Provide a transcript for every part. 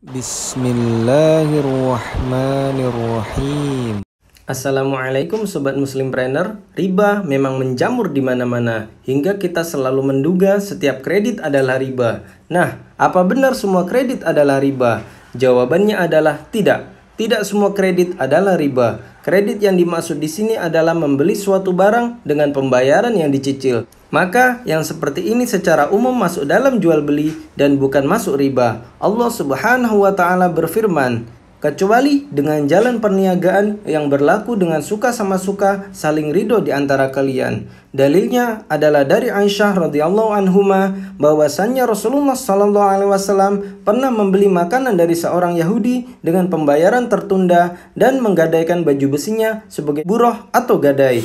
Bismillahirrahmanirrahim. Assalamualaikum Sobat Muslimpreneur. Riba memang menjamur di mana-mana hingga kita selalu menduga setiap kredit adalah riba. Nah, apa benar semua kredit adalah riba? Jawabannya adalah tidak. Tidak semua kredit adalah riba. Kredit yang dimaksud di sini adalah membeli suatu barang dengan pembayaran yang dicicil. Maka yang seperti ini secara umum masuk dalam jual beli dan bukan masuk riba. Allah Subhanahu wa taala berfirman, kecuali dengan jalan perniagaan yang berlaku dengan suka sama suka, saling ridho di antara kalian. Dalilnya adalah dari Aisyah radhiyallahu anhuma bahwasannya Rasulullah sallallahu alaihi wasallam pernah membeli makanan dari seorang Yahudi dengan pembayaran tertunda dan menggadaikan baju besinya sebagai buroh atau gadai.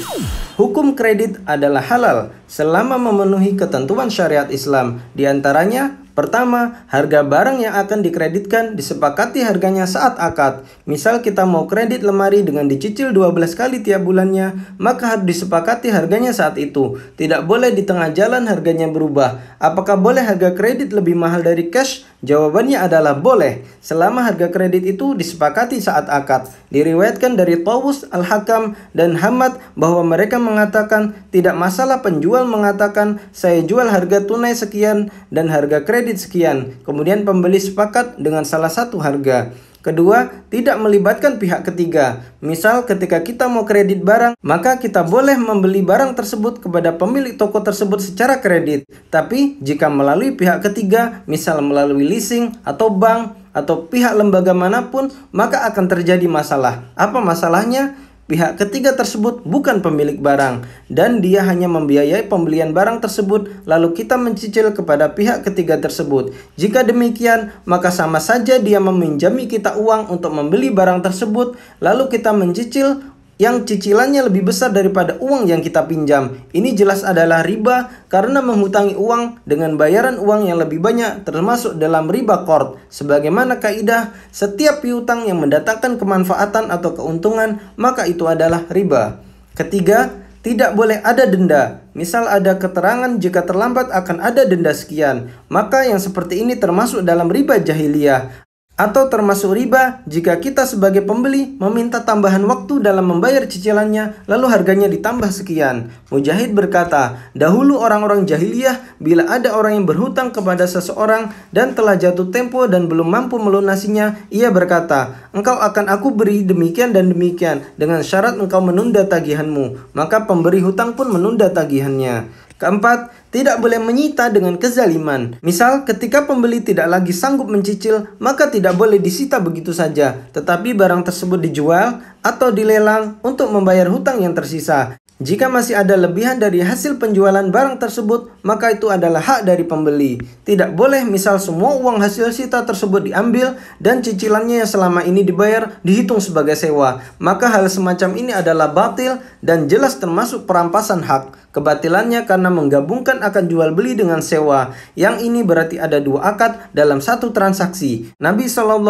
Hukum kredit adalah halal selama memenuhi ketentuan syariat Islam. Di antaranya, pertama, harga barang yang akan dikreditkan disepakati harganya saat akad. Misal kita mau kredit lemari dengan dicicil 12 kali tiap bulannya, maka harus disepakati harganya saat itu. Tidak boleh di tengah jalan harganya berubah. Apakah boleh harga kredit lebih mahal dari cash? Jawabannya adalah boleh, selama harga kredit itu disepakati saat akad. Diriwayatkan dari Tawus, Al-Hakam, dan Hamad bahwa mereka mengatakan tidak masalah penjual mengatakan saya jual harga tunai sekian dan harga kredit sekian. Kemudian pembeli sepakat dengan salah satu harga. Kedua, tidak melibatkan pihak ketiga. Misal ketika kita mau kredit barang, maka kita boleh membeli barang tersebut kepada pemilik toko tersebut secara kredit. Tapi jika melalui pihak ketiga, misal melalui leasing atau bank atau pihak lembaga manapun, maka akan terjadi masalah. Apa masalahnya? Pihak ketiga tersebut bukan pemilik barang dan dia hanya membiayai pembelian barang tersebut, lalu kita mencicil kepada pihak ketiga tersebut. Jika demikian, maka sama saja dia meminjami kita uang untuk membeli barang tersebut, lalu kita mencicil yang cicilannya lebih besar daripada uang yang kita pinjam. Ini jelas adalah riba karena menghutangi uang dengan bayaran uang yang lebih banyak termasuk dalam riba qard. Sebagaimana kaidah, setiap piutang yang mendatangkan kemanfaatan atau keuntungan, maka itu adalah riba. Ketiga, tidak boleh ada denda. Misal ada keterangan jika terlambat akan ada denda sekian, maka yang seperti ini termasuk dalam riba jahiliyah. Atau termasuk riba jika kita sebagai pembeli meminta tambahan waktu dalam membayar cicilannya, lalu harganya ditambah sekian. Mujahid berkata, dahulu orang-orang jahiliyah bila ada orang yang berhutang kepada seseorang dan telah jatuh tempo dan belum mampu melunasinya, ia berkata, engkau akan aku beri demikian dan demikian dengan syarat engkau menunda tagihanmu. Maka pemberi hutang pun menunda tagihannya. Keempat, tidak boleh menyita dengan kezaliman. Misal ketika pembeli tidak lagi sanggup mencicil, maka tidak boleh disita begitu saja, tetapi barang tersebut dijual atau dilelang untuk membayar hutang yang tersisa. Jika masih ada lebihan dari hasil penjualan barang tersebut, maka itu adalah hak dari pembeli. Tidak boleh misal semua uang hasil sita tersebut diambil dan cicilannya yang selama ini dibayar dihitung sebagai sewa. Maka hal semacam ini adalah batil dan jelas termasuk perampasan hak. Kebatilannya karena menggabungkan akad jual beli dengan sewa. Yang ini berarti ada dua akad dalam satu transaksi. Nabi SAW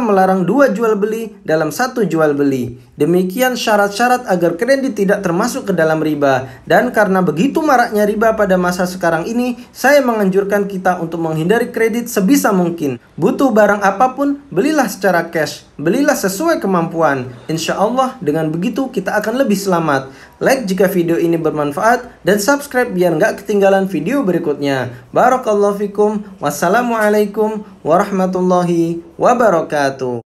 melarang dua jual beli dalam satu jual beli. Demikian syarat-syarat agar kredit tidak termasuk ke dalam riba. Dan karena begitu maraknya riba pada masa sekarang ini, saya menganjurkan kita untuk menghindari kredit sebisa mungkin. Butuh barang apapun, belilah secara cash. Belilah sesuai kemampuan. Insya Allah dengan begitu kita akan lebih selamat. Like jika video ini bermanfaat dan subscribe biar nggak ketinggalan video berikutnya. Barakallahu fikum. Wassalamualaikum warahmatullahi wabarakatuh.